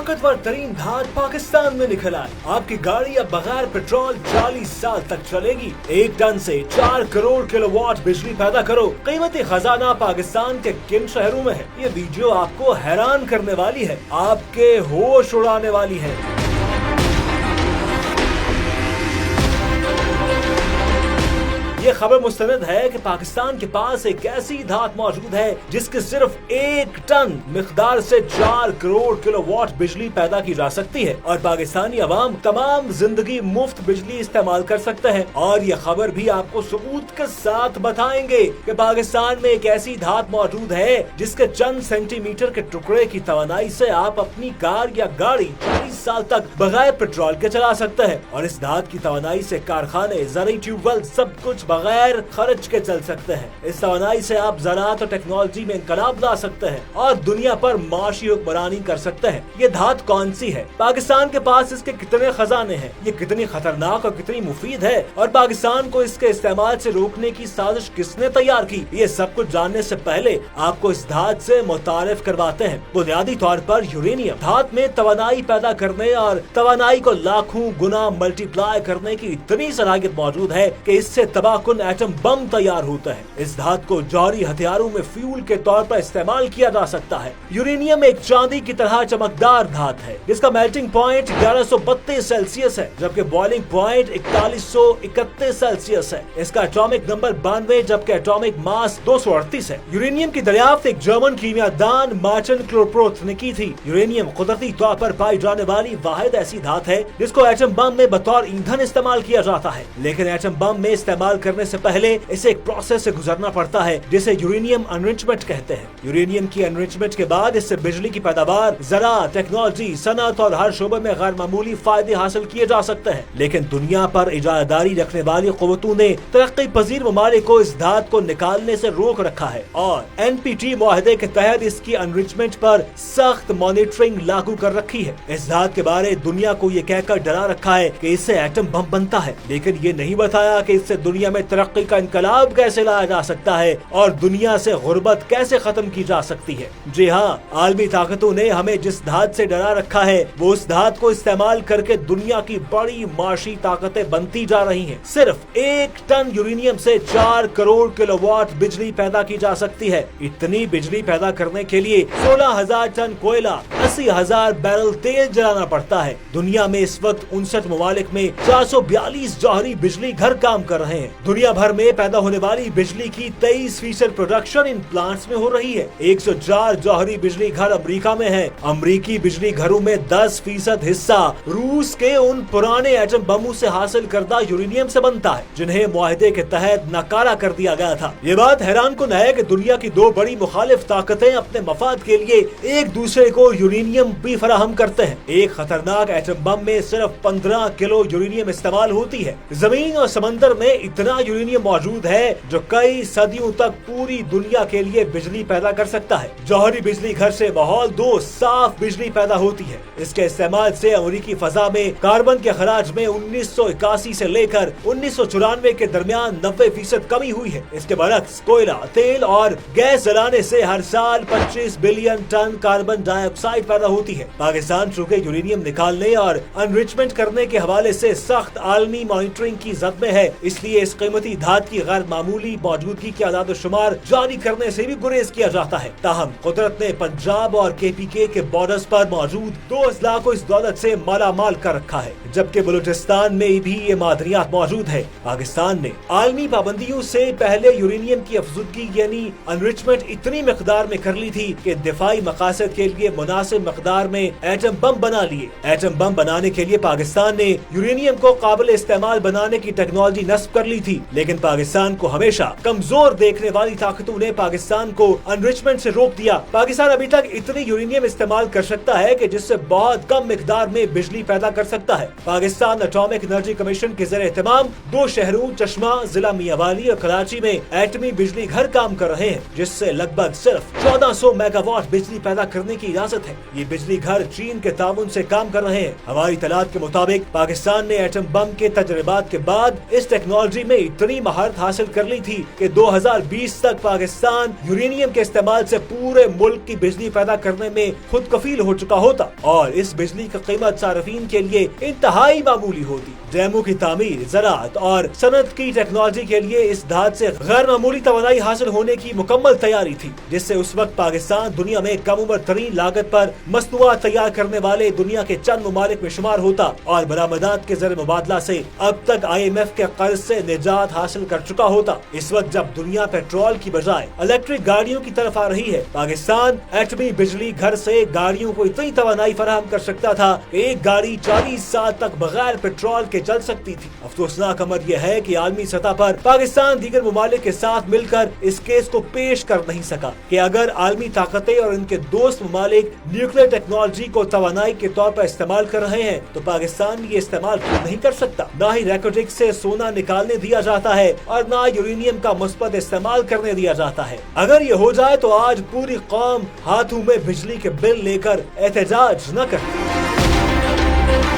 ताकतवर तरीन धात पाकिस्तान में निकल आए। आपकी गाड़ी अब बगैर पेट्रोल 40 साल तक चलेगी। 1 टन से 4 करोड़ किलोवाट बिजली पैदा करो। कीमती खजाना पाकिस्तान के किन शहरों में है? ये वीडियो आपको हैरान करने वाली है, आपके होश उड़ाने वाली है। ये खबर मुस्तनद है कि पाकिस्तान के पास एक ऐसी धात मौजूद है जिसके सिर्फ 1 टन मिकदार से 4 करोड़ किलोवाट बिजली पैदा की जा सकती है और पाकिस्तानी अवाम तमाम जिंदगी मुफ्त बिजली इस्तेमाल कर सकते हैं। और ये खबर भी आपको सबूत के साथ बताएंगे कि पाकिस्तान में एक ऐसी धात मौजूद है जिसके चंद सेंटीमीटर के टुकड़े की तवानाई से आप अपनी कार या गाड़ी 40 साल तक बगैर पेट्रोल के चला सकते हैं। और इस धात की तवानाई से कारखाने, ज़राई ट्यूबवेल सब कुछ बगैर खर्च के चल सकते हैं। इस तवानाई से आप ज़राअत और टेक्नोलॉजी में इनकलाब ला सकते हैं और दुनिया पर माशी हुक्मरानी कर सकते हैं। ये धात कौन सी है? पाकिस्तान के पास इसके कितने खजाने हैं? ये कितनी खतरनाक और कितनी मुफीद है? और पाकिस्तान को इसके इस्तेमाल से रोकने की साजिश किसने तैयार की? ये सब कुछ जानने से पहले आपको इस धात से मुतारिफ करवाते हैं। बुनियादी तौर पर यूरेनियम धात में तवानाई पैदा करने और तवानाई को लाखों गुना मल्टीप्लाई करने की इतनी सलाहियत मौजूद है कि इससे तबाहकुन एटम बम तैयार होता है। इस धात को जौहरी हथियारों में फ्यूल के तौर पर इस्तेमाल किया जा सकता है। यूरेनियम एक चांदी की तरह चमकदार धात है जिसका मेल्टिंग पॉइंट 1132 सेल्सियस है जबकि बॉइलिंग पॉइंट 4131 सेल्सियस है। इसका एटॉमिक नंबर 92 जबकि एटॉमिक मास 238 है। यूरेनियम की दरियाफ्त एक जर्मन कीमियादान मार्टिन क्लोरप्रोथ ने की थी। यूरेनियम कुदरती तौर पर पाई जाने वाली वाहिद ऐसी धात है जिसको एटम बम में बतौर ईंधन इस्तेमाल किया जाता है, लेकिन एटम बम में इस्तेमाल करने से पहले इसे एक प्रोसेस से गुजरना पड़ता है जिसे यूरेनियम एनरिचमेंट कहते हैं। यूरेनियम की एनरिचमेंट के बाद इससे बिजली की पैदावार, ज़राअत, टेक्नोलॉजी, सनअत और हर शोबे में गैर मामूली फायदे हासिल किए जा सकते हैं। लेकिन दुनिया पर इजादारी रखने वाली कुव्वतों ने तरक्की पजीर ममालिक को इस धात को निकालने से रोक रखा है और NPT मुआहदे के तहत इसकी एनरिचमेंट पर सख्त मॉनिटरिंग लागू कर रखी है। इस धात के बारे दुनिया को ये कहकर डरा रखा है कि इससे एटम बम बनता है, लेकिन ये नहीं बताया कि इससे दुनिया में तरक्की का इनकलाब कैसे लाया जा सकता है और दुनिया से गुर्बत कैसे खत्म की जा सकती है। जी हाँ, आलमी ताकतों ने हमें जिस धात से डरा रखा है वो उस धात को इस्तेमाल करके दुनिया की बड़ी माशी ताकतें बनती जा रही हैं। सिर्फ 1 टन यूरेनियम से 4 करोड़ किलोवाट बिजली पैदा की जा सकती है। इतनी बिजली पैदा करने के लिए 16,000 टन कोयला, 80,000 बैरल तेल जलाना पड़ता है। दुनिया में इस वक्त 59 ममालिक में 442 जौहरी बिजली घर काम कर रहे हैं। दुनिया भर में पैदा होने वाली बिजली की 23% प्रोडक्शन इन प्लांट्स में हो रही है। 104 जौहरी बिजली घर अमेरिका में है। अमेरिकी बिजली घरों में 10% हिस्सा रूस के उन पुराने एटम बमों से हासिल करदा यूरेनियम से बनता है जिन्हें मुआहदे के तहत नकारा कर दिया गया था। ये बात हैरान कुन है कि दुनिया की 2 बड़ी मुखालिफ ताकतें अपने मफाद के लिए एक दूसरे को यूरेनियम भी फराहम करते हैं। एक खतरनाक एटम बम में सिर्फ 15 किलो यूरेनियम इस्तेमाल होती है। जमीन और समंदर में इतना यूरेनियम मौजूद है जो कई सदियों तक पूरी दुनिया के लिए बिजली पैदा कर सकता है। जौहरी बिजली घर से माहौल 2 साफ बिजली पैदा होती है। इसके इस्तेमाल से अमेरिकी फजा में कार्बन के खराज में 1981 से लेकर 1994 के दरमियान 90% कमी हुई है। इसके बरक्स कोयला, तेल और गैस जलाने से हर साल 25 बिलियन टन कार्बन डाइऑक्साइड पैदा होती है। पाकिस्तान चूँकि यूरेनियम निकालने और एनरिचमेंट करने के हवाले से सख्त आलमी मॉनिटरिंग की जद में है, इसलिए इस कीमती धात की गैर मामूली मौजूदगी की आदाद शुमार जारी करने से भी गुरेज किया जाता है। ताहम कुदरत ने पंजाब और KPK के बॉर्डर्स पर मौजूद 2 अजला को इस दौलत से मालामाल कर रखा है, जबकि बलूचिस्तान में भी ये मादनियात मौजूद है। पाकिस्तान ने आलमी पाबंदियों से पहले यूरेनियम की अफजुदगी यानी एनरिचमेंट इतनी मकदार में कर ली थी कि दिफाई मकासद के लिए मुनासिब मकदार में एटम बम बना लिए। एटम बम बनाने के लिए पाकिस्तान ने यूरेनियम को काबिल इस्तेमाल बनाने की टेक्नोलॉजी नस्ब कर ली थी, लेकिन पाकिस्तान को हमेशा कमजोर देखने वाली ताकतों ने पाकिस्तान को एनरिचमेंट से रोक दिया। पाकिस्तान अभी तक इतनी यूरेनियम इस्तेमाल कर सकता है कि जिससे बहुत कम मिकदार में बिजली पैदा कर सकता है। पाकिस्तान एटॉमिक एनर्जी कमीशन के ज़रिए एहतमाम 2 शहरों चश्मा, जिला मियांवाली और कराची में एटमी बिजली घर काम कर रहे हैं, जिससे लगभग सिर्फ 1400 मेगावाट बिजली पैदा करने की इजाजत है। ये बिजली घर चीन के ताउन से काम कर रहे हैं। हवाई इतलात के मुताबिक पाकिस्तान ने एटम बम के तजर्बात के बाद इस टेक्नोलॉजी में इतनी महारत हासिल कर ली थी कि 2020 तक पाकिस्तान यूरेनियम के इस्तेमाल से पूरे मुल्क की बिजली पैदा करने में खुद कफील हो चुका होता और इस बिजली की कीमत सार्फिन के लिए इंतहाई मामूली होती। डैमों की तामीर, ज़राअत और सनत की टेक्नोलॉजी के लिए इस धात से गैर मामूली तवानाई हासिल होने की मुकम्मल तैयारी थी, जिससे उस वक्त पाकिस्तान दुनिया में कम उम्र तरीन लागत पर मसनूआत तैयार करने वाले दुनिया के चंद ममालिक में शुमार होता और बरामदात के ज़र मुबादला से अब तक IMF के कर्ज से निजात हासिल कर चुका होता। इस वक्त जब दुनिया पेट्रोल की बजाय इलेक्ट्रिक गाड़ियों की तरफ आ रही है, पाकिस्तान एटमी बिजली घर से गाड़ियों को इतनी तवानाई फराहम कर सकता था कि एक गाड़ी 40 साल तक बगैर पेट्रोल के चल सकती थी। अफसोसनाक अमर यह है कि आलमी सतह पर पाकिस्तान दीगर ममालिक के साथ मिलकर इस केस को पेश कर नहीं सका कि अगर आलमी ताकतें और इनके दोस्त ममालिक न्यूक्लियर टेक्नोलॉजी को तवानाई के तौर पर इस्तेमाल कर रहे हैं तो पाकिस्तान ये इस्तेमाल नहीं कर सकता। ना ही रेकोटिक से सोना निकालने दिया जाता है और ना यूरेनियम का मुस्बत इस्तेमाल करने दिया जाता है। अगर ये हो जाए तो आज पूरी कौम हाथों में बिजली के बिल लेकर एहतजाज न करती।